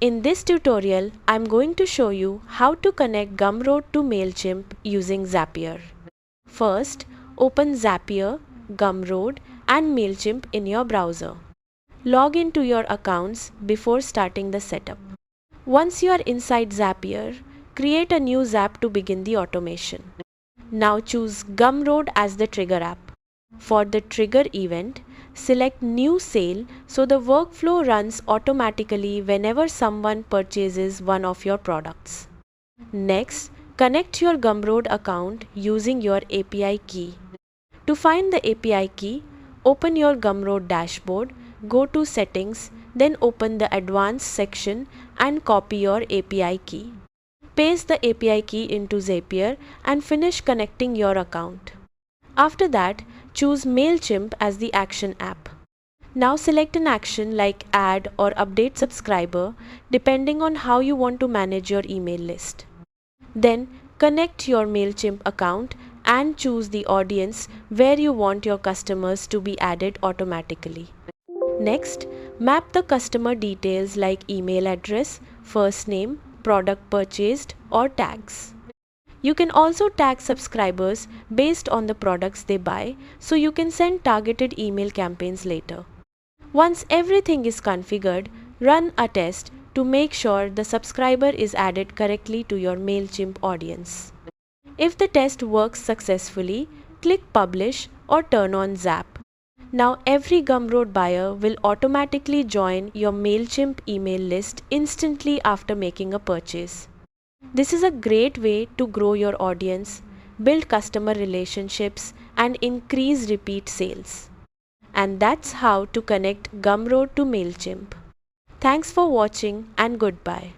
In this tutorial, I'm going to show you how to connect Gumroad to Mailchimp using Zapier. First, open Zapier, Gumroad and Mailchimp in your browser. Log into your accounts before starting the setup. Once you are inside Zapier, create a new Zap to begin the automation. Now choose Gumroad as the trigger app. For the trigger event, select New Sale so the workflow runs automatically whenever someone purchases one of your products. Next, connect your Gumroad account using your API key. To find the API key, open your Gumroad dashboard, go to Settings, then open the Advanced section and copy your API key. Paste the API key into Zapier and finish connecting your account. After that, choose Mailchimp as the action app. Now select an action like add or update subscriber depending on how you want to manage your email list. Then connect your Mailchimp account and choose the audience where you want your customers to be added automatically. Next, map the customer details like email address, first name, product purchased or tags. You can also tag subscribers based on the products they buy, so you can send targeted email campaigns later. Once everything is configured, run a test to make sure the subscriber is added correctly to your Mailchimp audience. If the test works successfully, click Publish or turn on Zap. Now every Gumroad buyer will automatically join your Mailchimp email list instantly after making a purchase. This is a great way to grow your audience, build customer relationships, and increase repeat sales. And that's how to connect Gumroad to Mailchimp. Thanks for watching and goodbye.